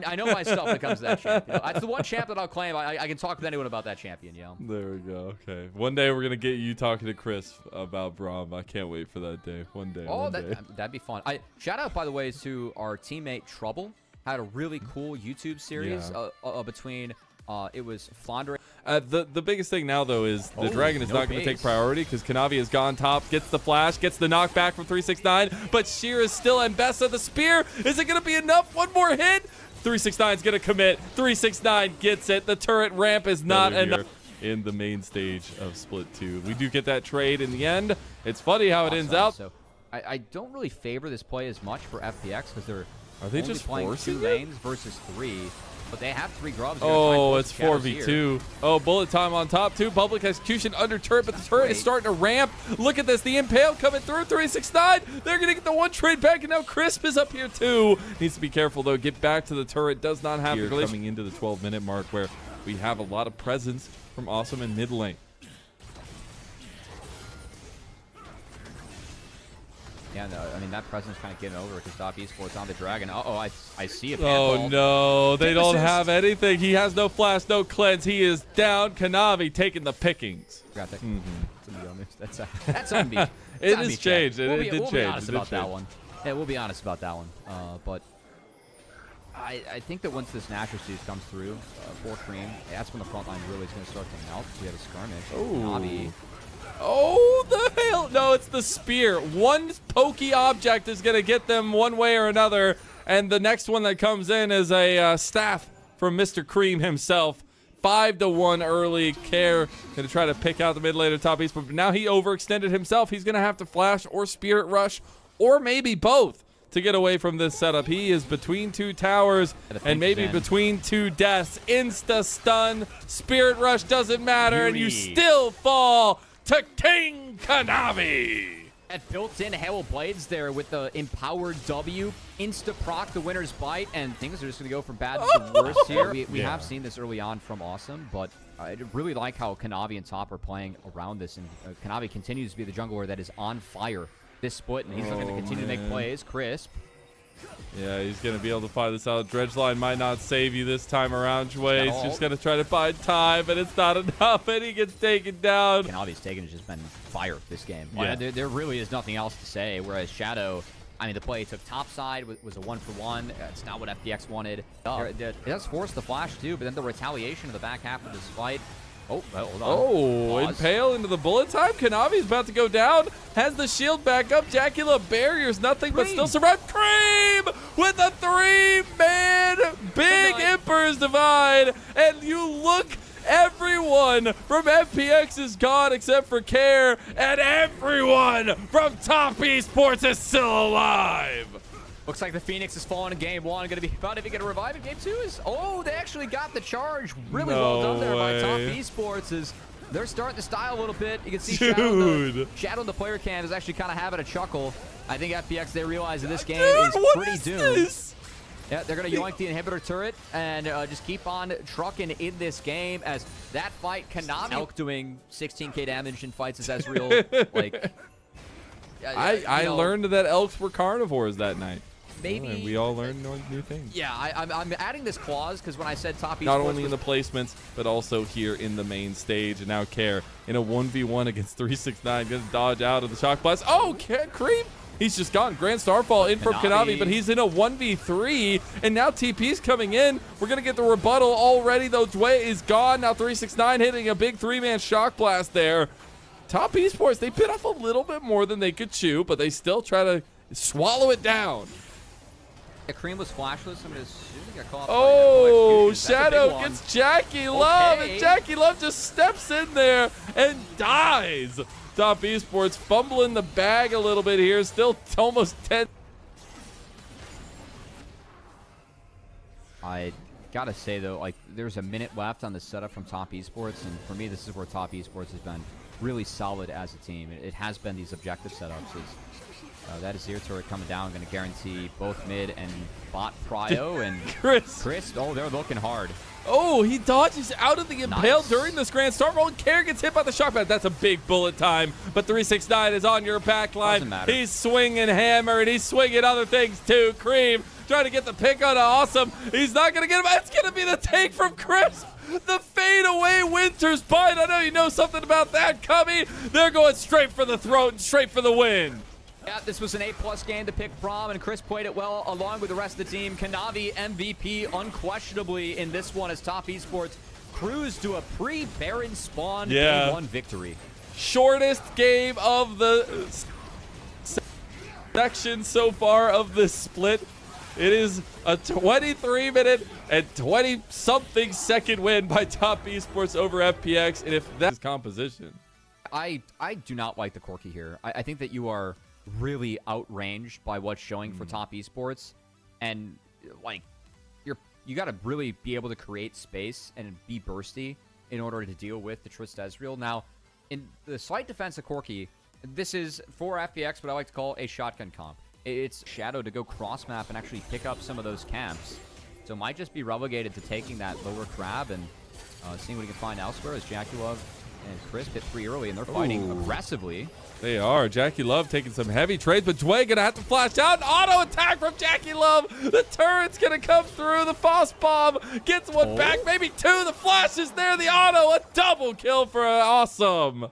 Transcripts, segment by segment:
I know my stuff when it comes to that champion. That's the one champ that I'll claim. I can talk with anyone about that champion, There we go. Okay. One day we're going to get you talking to Chris about Braum. I can't wait for that day. One day. Oh, that'd be fun. Shout out, by the way, to our teammate Trouble. Had a really cool YouTube series between... it was Flandre. The biggest thing now, though, is the Dragon is not going to take priority because Kanavi has gone top, gets the flash, gets the knockback from 369, but Sheer is still and Bessa the spear. Is it going to be enough? One more hit. 369 is going to commit. 369 gets it. The turret ramp is not enough. In the main stage of Split 2. We do get that trade in the end. It's funny how it ends out. So I don't really favor this play as much for FPX because they're only just playing forcing 2 lanes versus 3. But they have 3 grubs. Oh, it's 4v2. Oh, bullet time on top, too. Public execution under turret, but the turret is starting to ramp. Look at this. The Impale coming through. 369. They're going to get the 1 trade back, and now Crisp is up here, too. Needs to be careful, though. Get back to the turret. Does not have here coming into the 12-minute mark where we have a lot of presence from Awesome in mid lane. Yeah, no, I mean, that presence kind of getting over because Top Esports on the Dragon. Uh-oh, I see a Oh, no. They don't have anything. He has no flash, no cleanse. He is down. Kanavi taking the pickings. Got that. That's unbeat. It has changed. It did change. We'll be honest about that one. Yeah, we'll be honest about that one. But I think that once this Nashor Siege comes through for Cream, that's when the front line really is going to start to melt. We have a skirmish. Kanavi. Oh, the hell. No, it's the spear. One pokey object is going to get them one way or another. And the next one that comes in is a staff from Mr. Cream himself. 5-1 early. Care going to try to pick out the mid laner Top East. But now he overextended himself. He's going to have to flash or spirit rush or maybe both to get away from this setup. He is between 2 towers and maybe between 2 deaths. Insta stun. Spirit rush doesn't matter. And you still fall to King Kanavi. At built-in Hail Blades there with the empowered W, insta-proc the winner's bite, and things are just going to go from bad to worse here. We have seen this early on from Awesome, but I really like how Kanavi and Top are playing around this, and Kanavi continues to be the jungler that is on fire this split, and he's going to continue to make plays. Crisp. Yeah, he's going to be able to find this out. Dredge line might not save you this time around, Jway. He's just going to try to buy time, but it's not enough, and he gets taken down. Kanavi's taken has just been fire this game. Yeah. There really is nothing else to say, whereas Shadow, I mean, the play he took top side was a 1-for-1. It's not what FPX wanted. It does force the flash, too, but then the retaliation in the back half of this fight. Oh, hold on. Oh, Impale into the bullet time. Kanavi's about to go down. Has the shield back up. Jackula barriers nothing but still survive. Cream with a 3-man big Emperor's Divide. And you look, everyone from FPX is gone except for Care. And everyone from Top Esports is still alive. Looks like the Phoenix is falling in game 1. Going to be about if you get a revive in game 2. They actually got the charge. Really well done there by Top Esports. They're starting to style a little bit. You can see Shadow in the player cam is actually kind of having a chuckle. I think FPX, they realize that this game is pretty doomed. Yeah, they're going to yoink the inhibitor turret and just keep on trucking in this game as that fight. Kanavi Elk doing 16k damage in fights as Ezreal. Like, I learned that elks were carnivores that night. Maybe. And we all learned new things. Yeah, I'm adding this clause because when I said Top Esports, not only in the placements, but also here in the main stage. And now Care in a 1v1 against 369. Going to dodge out of the shock blast. Oh, Cream. He's just gone. Grand Starfall in from Kanavi, but he's in a 1v3. And now TP's coming in. We're going to get the rebuttal already, though. Dway is gone. Now 369 hitting a big 3-man shock blast there. Top Esports, they bit off a little bit more than they could chew, but they still try to swallow it down. The Cream was flashless. I'm going to assume he got caught. Oh, Shadow gets Jackie Love, and Jackie Love just steps in there and dies. Top Esports fumbling the bag a little bit here. Still almost 10. I gotta say, though, like, there's a minute left on the setup from Top Esports, and for me, this is where Top Esports has been really solid as a team. It has been these objective setups. That is zero turret coming down, going to guarantee both mid and bot prio. And Chris, oh, they're looking hard. Oh, he dodges out of the impale Nice. during this grand start roll. Care gets hit by the shock pad. That's a big bullet time. But 369 is on your back line. He's swinging hammer, and he's swinging other things too. Cream trying to get the pick on Awesome. He's not going to get him. It's going to be the take from Crisp. The fadeaway Winter's Bite. I know you know something about that coming. They're going straight for the throat and straight for the win. Yeah, this was an A+ game to pick from, and Chris played it well along with the rest of the team. Kanavi MVP unquestionably in this one as Top Esports cruised to a pre-Baron spawn Game 1 victory. Shortest game of the section so far of this split. It is a 23-minute and 20-something second win by Top Esports over FPX, and if that's composition. I do not like the Corki here. I think that you are really outranged by what's showing for Top Esports, and like you got to really be able to create space and be bursty in order to deal with the Trist Ezreal. Now, in the slight defense of Corki, this is for FPX what I like to call a shotgun comp. It's Shadow to go cross map and actually pick up some of those camps, so it might just be relegated to taking that lower crab and seeing what he can find elsewhere. As Jackie Love and Chris hit 3 early, and they're fighting aggressively. They are. Jackie Love taking some heavy trades, but Dwayne gonna have to flash out. An auto attack from Jackie Love. The turret's gonna come through. The Foss Bomb gets one back, maybe two. The flash is there. The auto, a double kill for Awesome.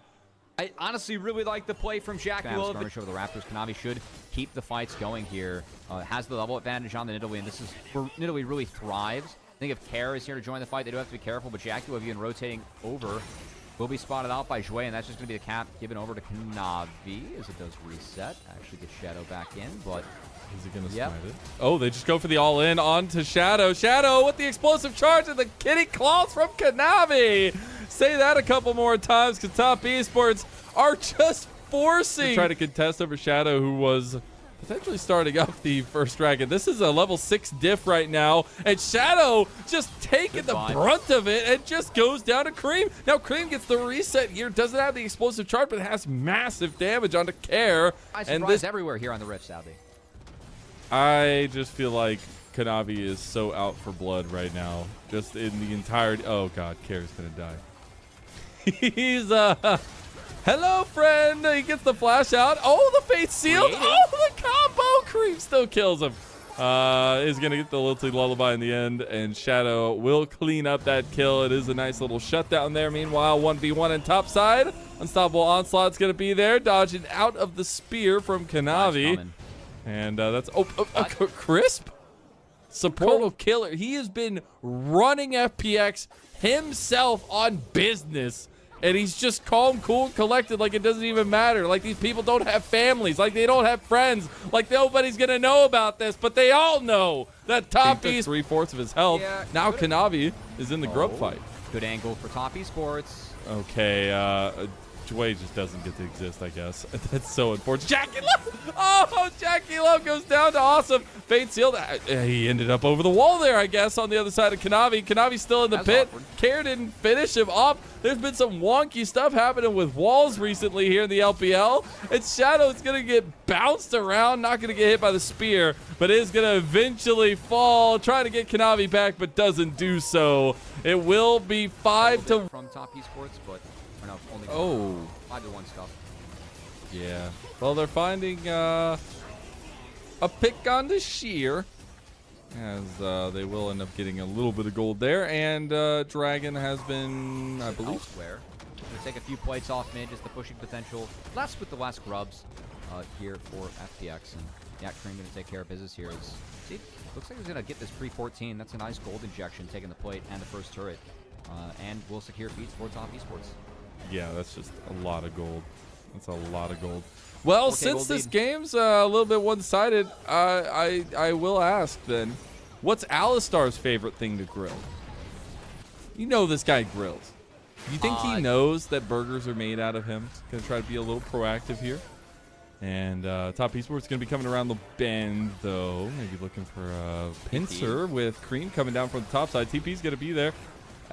I honestly really like the play from Jackie Love. Skirmish over the Raptors. Kanavi should keep the fights going here. Has the level advantage on the Nidalee, and this is where Nidalee really thrives. I think if Care is here to join the fight, they do have to be careful, but Jackie Love even rotating over will be spotted out by Jouet, and that's just going to be the cap given over to Kanavi as it does reset. Actually gets Shadow back in, but is he going to smite it? Oh, they just go for the all-in onto Shadow. Shadow with the explosive charge and the kitty claws from Kanavi. Say that a couple more times because Top Esports are just forcing to try to contest over Shadow, who was potentially starting up the first dragon. This is a level 6 diff right now, and Shadow just taking the brunt of it and just goes down to Cream. Now Cream gets the reset here, doesn't have the explosive charge, but it has massive damage onto Care. And this everywhere here on the Rift, sadly. I just feel like Kanavi is so out for blood right now. Just in the entire... Oh god, Care's gonna die. He's hello, friend. He gets the flash out. Oh, the face sealed. Oh, the combo. Cream still kills him. Is going to get the Lilty Lullaby in the end, and Shadow will clean up that kill. It is a nice little shutdown there. Meanwhile, 1v1 in top side. Unstoppable Onslaught's going to be there, dodging out of the spear from Kanavi. And that's... Crisp? Supportal killer. He has been running FPX himself on business. And he's just calm, cool, and collected like it doesn't even matter. Like these people don't have families. Like they don't have friends. Like nobody's going to know about this. But they all know that Top East 3/4 of his health. Yeah, now Kanavi is in the grub fight. Good angle for Top Esports. Okay, Jouet just doesn't get to exist, I guess. That's so unfortunate. Jackie Love! Oh, Jackie Love goes down to Awesome. Fade sealed. He ended up over the wall there, I guess, on the other side of Kanavi. Kanavi's still in the pit. Awkward. Care didn't finish him off. There's been some wonky stuff happening with walls recently here in the LPL. And Shadow's going to get bounced around, not going to get hit by the spear, but is going to eventually fall, trying to get Kanavi back, but doesn't do so. It will be 5 to... From Top Esports, but... No, only 5-1 stuff. Yeah. Well, they're finding a pick on the sheer, as they will end up getting a little bit of gold there. And Dragon has been, I believe, elsewhere. Going to take a few plates off mid, just the pushing potential. Less with the last grubs here for FPX. And yeah, Cream going to take care of business here. See, looks like he's going to get this pre-14. That's a nice gold injection, taking the plate and the first turret. And will secure feats for Top Esports. Yeah, that's just a lot of gold. That's a lot of gold. Well, since this game's a little bit one-sided, I will ask then, what's Alistar's favorite thing to grill? You know this guy grills. You think he knows that burgers are made out of him? He's going to try to be a little proactive here. And Top Esports going to be coming around the bend, though. Maybe looking for a pincer with Cream coming down from the top side. TP's going to be there.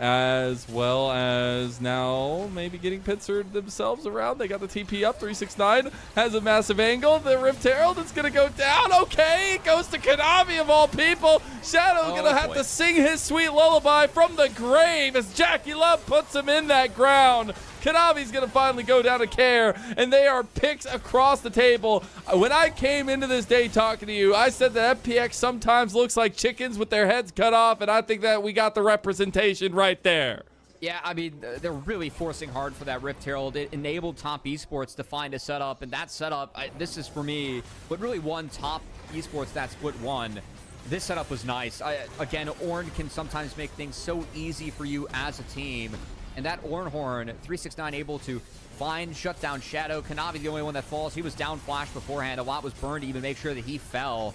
as well as now maybe getting pincered themselves around. They got the TP up. 369 has a massive angle. The Rift Herald is going to go down. Okay, it goes to Konami of all people. Shadow's going to have to sing his sweet lullaby from the grave as Jackie Love puts him in that ground. Konami's going to finally go down to Care, and they are picked across the table. When I came into this day talking to you, I said that FPX sometimes looks like chickens with their heads cut off, and I think that we got the representation right there. Yeah, I mean, they're really forcing hard for that Rift Herald. It enabled Top Esports to find a setup, and that setup, this is for me, what really won Top Esports that split one. This setup was nice. Again, Ornn can sometimes make things so easy for you as a team. And that Ornhorn, 369 able to find, shut down Shadow. Konami, the only one that falls. He was down flash beforehand. A lot was burned to even make sure that he fell.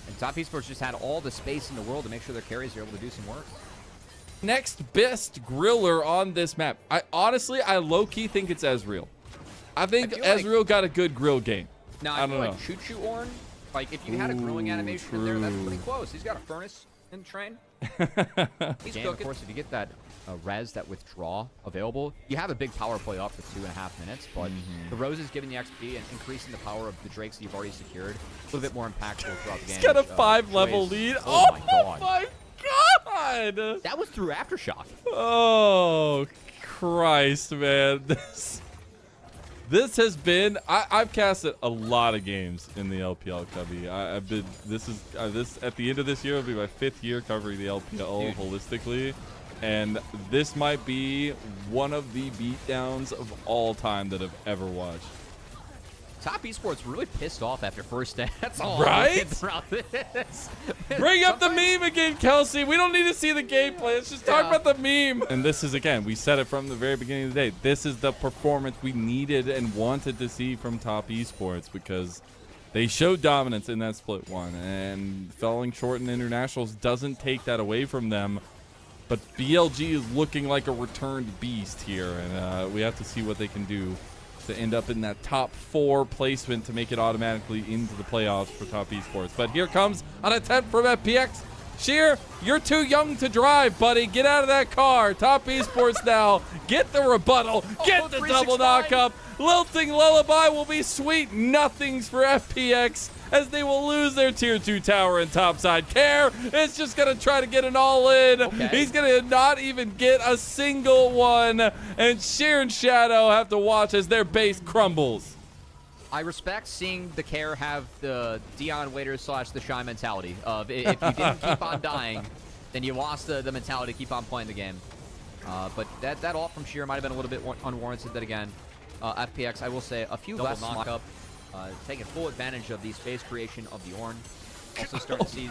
And Top Esports just had all the space in the world to make sure their carries are able to do some work. Next best griller on this map. I low-key think it's Ezreal. I think Ezreal got a good grill game. Now, I feel like Choo-Choo Ornn, like if you had a grilling animation in there, that's pretty close. He's got a furnace in the train. He's cooking. Of course, if you get that res, that withdraw available, you have a big power play up for 2.5 minutes, but the Rose is giving the XP and increasing the power of the Drakes that you've already secured. A little bit more impactful throughout the game. He's got a 5-level lead. Oh my god! That was through Aftershock. Oh, Christ, man. This has been, I've casted a lot of games in the LPL, Cubby. I've been, this at the end of this year will be my 5th year covering the LPL holistically. And this might be one of the beatdowns of all time that I've ever watched. Top Esports really pissed off after first day. That's all. Right? Bring up the meme again, Kelsey. We don't need to see the gameplay. Let's just talk about the meme. And this is, again, we said it from the very beginning of the day. This is the performance we needed and wanted to see from Top Esports because they showed dominance in that split one. And falling short in internationals doesn't take that away from them. But BLG is looking like a returned beast here. And we have to see what they can do to end up in that top 4 placement to make it automatically into the playoffs for Top Esports. But here comes an attempt from FPX. Sheer, you're too young to drive, buddy. Get out of that car. Top Esports now. Get the rebuttal. Get the double knock-up. Lilting Lullaby will be sweet nothings for FPX as they will lose their tier 2 tower and topside. Care is just going to try to get an all-in. He's going to not even get a single one. And Sheer and Shadow have to watch as their base crumbles. I respect seeing the Care have the Dion Waiters / the Shy mentality of if you didn't keep on dying, then you lost the mentality to keep on playing the game. But that ult from Sheer might have been a little bit unwarranted. That again, FPX, I will say, a few less knock-up, taking full advantage of the space creation of the Ornn. Also starting to see...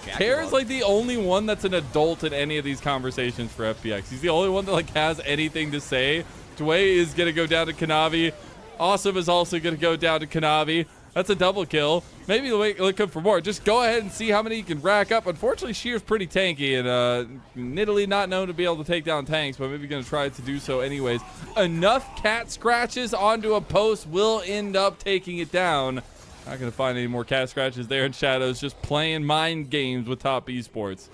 Care is like the only one that's an adult in any of these conversations for FPX. He's the only one that like has anything to say. Dway is going to go down to Konami. Awesome is also going to go down to Konami. That's a double kill. Maybe look up for more. Just go ahead and see how many you can rack up. Unfortunately, Sheer's pretty tanky and Nidalee not known to be able to take down tanks, but maybe going to try to do so anyways. Enough cat scratches onto a post will end up taking it down. Not going to find any more cat scratches there in Shadows, just playing mind games with Top Esports.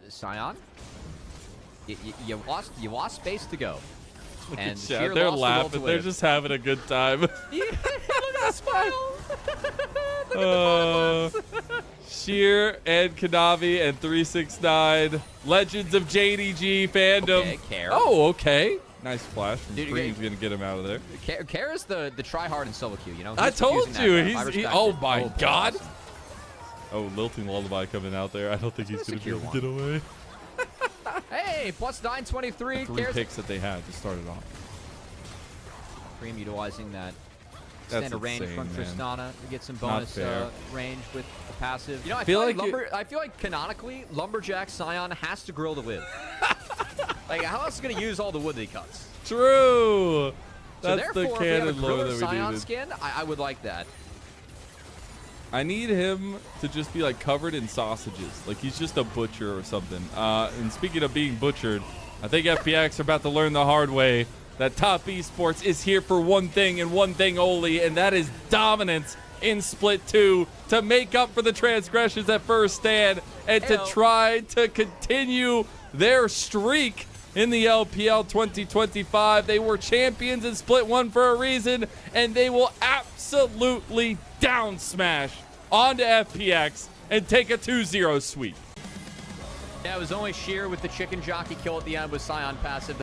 Sion? You lost space to go. Look and at Sheer, they're laughing. They're just having a good time. Look at that smile. Look at Sheer and Konami and 369. Legends of JDG fandom. Okay, Care. Oh, okay. Nice flash from Scream's going to get him out of there. Care is the try-hard in solo queue, you know? I told you. Oh, my God. Awesome. Oh, Lilting Lullaby coming out there. I don't think he's going to be able to get away. Hey, plus 923. 3 picks that they had to start it off. Cream utilizing that standard range from Tristana to get some bonus range with the passive. You know, I feel like canonically, Lumberjack Sion has to grill the wood. Like, how else is he going to use all the wood that he cuts? True. So That's the canon lore that we Sion needed. skin, I would like that. I need him to just be like covered in sausages. Like he's just a butcher or something. And speaking of being butchered, I think FPX are about to learn the hard way that Top Esports is here for one thing and one thing only, and that is dominance in Split 2 to make up for the transgressions at first stand and to try to continue their streak in the LPL 2025. They were champions in Split 1 for a reason, and they will absolutely down smash onto FPX and take a 2-0 sweep. Yeah, it was only Sheer with the chicken jockey kill at the end with Scion passive.